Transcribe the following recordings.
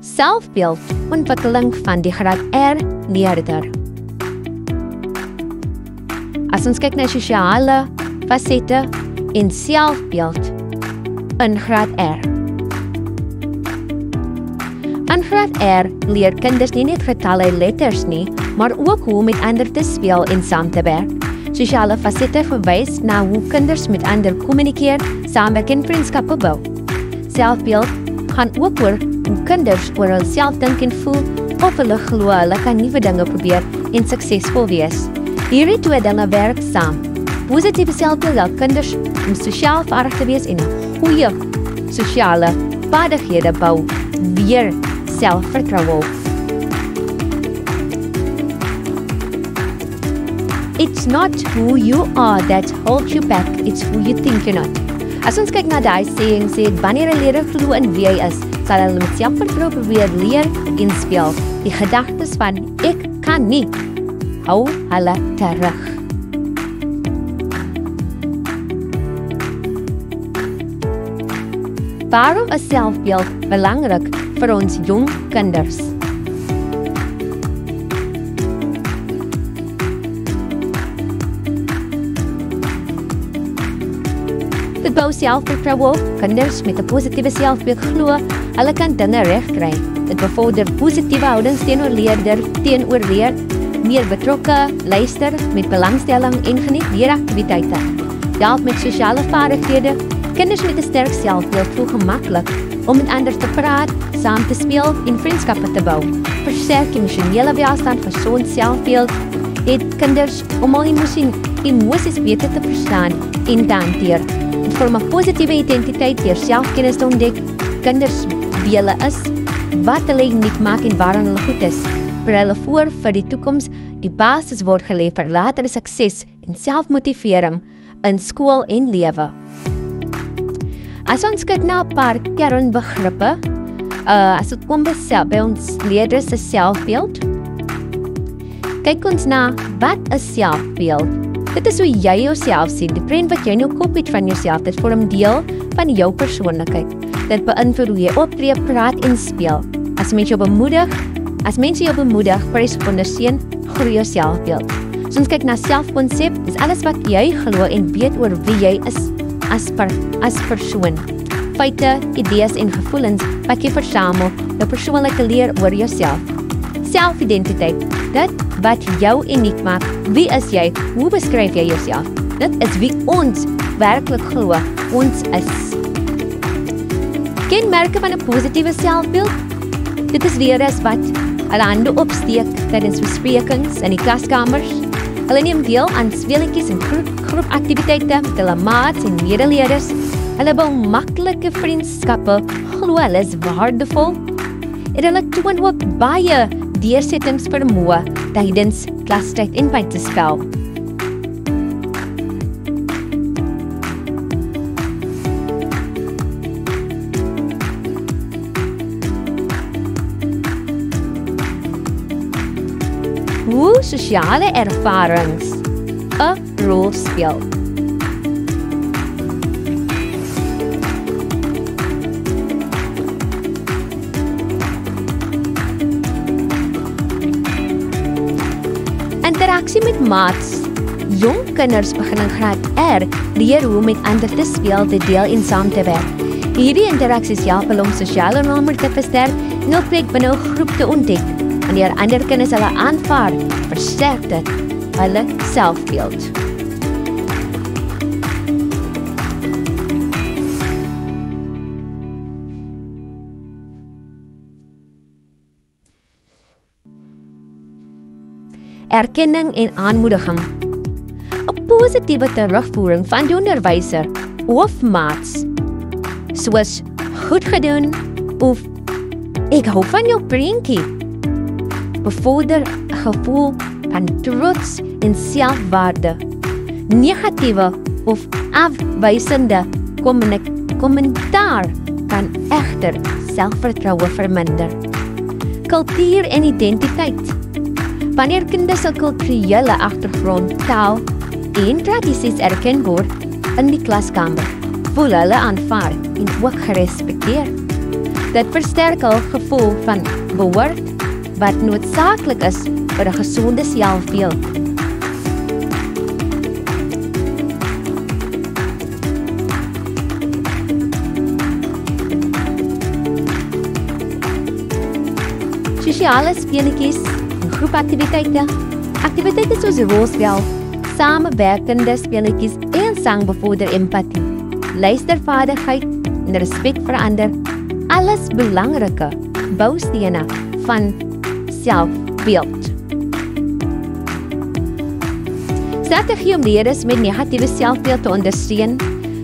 Selfbeeldontwikkeling van die graad R leerder. As ons kyk na sosiale fasette en selfbeeld in graad R. In graad R leer kinders nie net getalle en letters nie, maar ook hoe om met ander te speel en saam te werk. Sosiale fasette verwys na hoe kinders met ander kommunikeer, saamwerk en vriendskappe bou. Selfbeeld gaan ook oor hoe kinders oor hulself dink en voel of hulle glo hulle kan nuwe dinge probeer en suksesvol wees. Hierdie twee dinge werk saam. Positiewe selfbeeld help kinders om sosiaal vaardig te wees en goeie sosiale vaardighede bou weer selfvertroue op. It's not who you are that holds you back, it's who you think you're not. As ons kyk na die saying, sê wanneer 'n leerder glo in wie hy is, sal hulle met selfvertroue probeer leer en speel. Die gedagtes van ek kan nie, hou hulle terug. Waarom is selfbeeld belangrik vir ons jong kinders? Dit bou selfvertroue op. Kinders met 'n positiewe selfbeeld glo hulle kan dinge regkry. Dit bevorder positiewe houdings teenoor leer, meer betrokke, luister met belangstelling en geniet leeraktiwiteite. Help met sosiale vaardighede. Kinders met 'n sterk selfbeeld voel gemaklik om met ander te praat, saam te speel en vriendskappe te bou. Versterk emosionele welstand van so 'n selfbeeld. Het kinders om al emosies beter te verstaan en te hanteer. Dit vorm 'n positiewe identiteit deur selfkennis te ontdek. Kinders wie hulle is, wat hulle uniek maak en waarin hulle goed is. Vir hulle voor vir die toekoms, die basis word gelê vir latere sukses en selfmotivering in skool en lewe. As ons kyk na 'n paar kernbegrippe, as dit kom by ons leerders se selfbeeld, kyk ons na wat is selfbeeld. Dit is hoe jy jouself sien, die prent wat jy in jou kop het van jouself, dit vorm deel van jou persoonlikheid. Dit beïnvloed hoe jy optree, praat en speel. As mense jou bemoedig, prys of ondersteun, groei jou selfbeeld. So ons kyk na selfkonsep, dis alles wat jy glo en weet oor wie jy is as persoon. Feite, idees en gevoelens wat jy versamel, jou persoonlike leer oor jouself. Selfidentiteit, dit wat jou uniek maak. Wie is jy? Hoe beskryf jy jouself? Dit is wie ons werklik glo ons is. Kenmerke van 'n positiewe selfbeeld? Dit is leerders wat hulle hande opsteek tydens besprekings in die klaskamers. Hulle neem deel aan speletjies en groepaktiwiteite met hulle maats en medeleerders. Hulle bou maklike vriendskappe, glo hulle is waardevol. En hulle toon ook baie deursettingsvermoë tydens klastyd en buitespel. Hoe sosiale ervarings 'n rol speel. Interaksie met maats. Jong kinders begin in graad R leer hoe met ander te speel, te deel en saam te werk. Hierdie interaksies help hulle om sosiale norme te versterk en ook plek binne 'n groep te ontdek. Wanneer ander kinders hulle aanvaar, versterk dit hulle selfbeeld. Erkenning en aanmoediging. 'n Positiewe terugvoering van die onderwyser of maats, soos goed gedoen of ek hou van jou prentjie, bevorder 'n gevoel van trots en selfwaarde. Negatiewe of afwysende kommentaar kan egter selfvertroue verminder. Kultuur en identiteit. Wanneer kinders se kulturele agtergrond, taal en tradisies erken word in die klaskamer, voel hulle aanvaar en ook gerespekteer. Dit versterk hul gevoel van behoort wat noodsaaklik is vir 'n gesonde selfbeeld. Sosiale speletjies en groepaktiwiteite. Aktiwiteite soos rolspel, samewerkende speletjies en sang bevorder empatie, luistervaardigheid en respek vir ander. Alles belangrike boustene van selfbeeld. Strategie om leerders met negatiewe selfbeeld te ondersteun.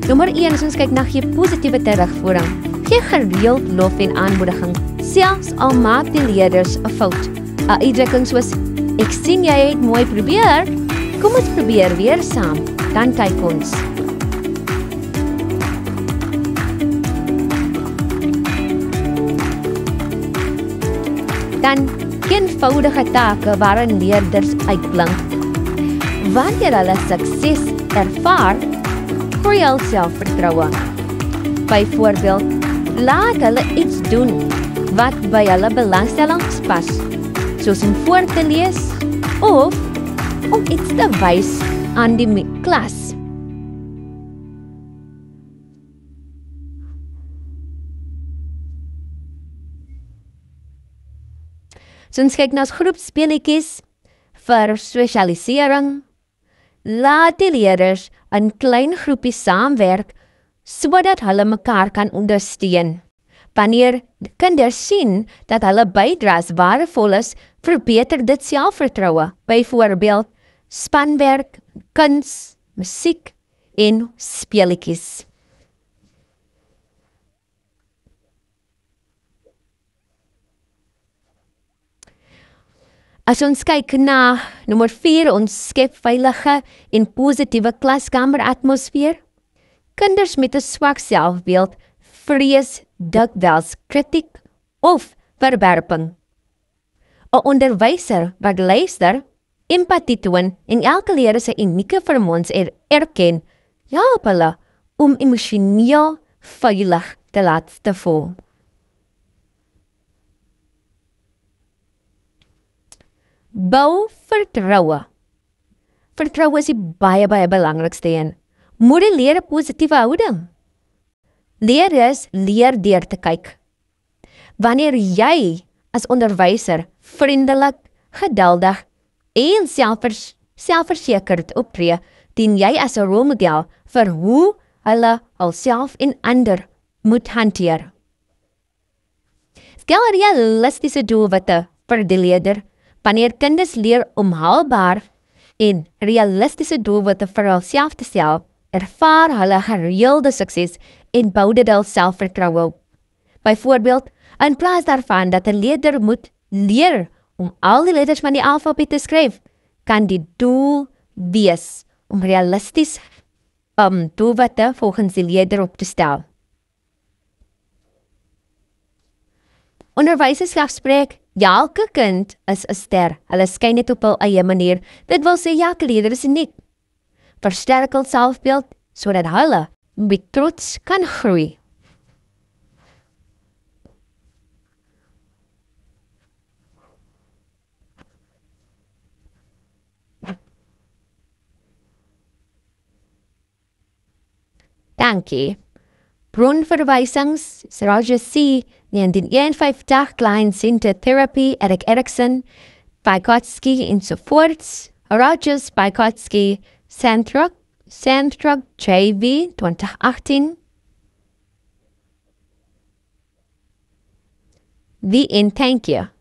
Nommer 1 is ons kyk na gee positiewe terugvoering. Gee gereeld lof en aanmoediging, selfs al maak die leerders 'n fout. 'n Uitdrukking soos, ek sien jy het mooi probeer, kom ons probeer weer saam, dan kyk ons. Dan eenvoudige take waarin leerders uitblink. Wanneer hulle sukses ervaar, groei hul selfvertroue. Byvoorbeeld, laat hulle iets doen wat by hulle belangstellings pas, soos om voor te lees of om iets te wys aan die klas. So ons kyk na groepspeletjies vir sosialisering. Laat die leerders in klein groepies saamwerk sodat hulle mekaar kan ondersteun. Wanneer kinders sien dat hulle bydraes waardevol is, verbeter dit selfvertroue. Byvoorbeeld spanwerk, kuns, musiek en speletjies. As ons kyk na nommer 4, ons skep veilige en positiewe klaskameratmosfeer. Kinders met 'n swak selfbeeld vrees dikwels kritiek of verwerping. 'n Onderwyser wat luister, empatie toon en elke leerder se unieke vermoëns erken, help hulle om emosioneel veilig te laat te voel. Bou vertroue. Vertroue is die baie belangrikste een. Modelleer 'n positiewe houding. Leerders leer deur te kyk. Wanneer jy as onderwyser vriendelik, geduldig en selfversekerd optree, dien jy as 'n rolmodel vir hoe hulle hulself en ander moet hanteer. Stel realistiese doelwitte vir die leerder. Wanneer kinders leer om haalbaar en realistiese doelwitte vir hulself te stel, ervaar hulle gereelde sukses en bou dit hul selfvertroue op. Byvoorbeeld, in plaas daarvan dat 'n leerder moet leer om al die letters van die alfabet te skryf, kan die doel wees om realisties doelwitte volgens die leerder op te stel. Onderwysers spreek, elke kind is 'n ster. Hulle skyn net op hul eie manier. Dit wil sê elke leerder is uniek. Versterk hul selfbeeld sodat hulle met trots kan groei. Dankie. Bronverwysings, Roger C. 1951, Klein Center Therapy, Erik Erikson, Vygotsky enzovoorts. Rogers, Vygotsky, Sandrock, JV, 2018. The end, thank you.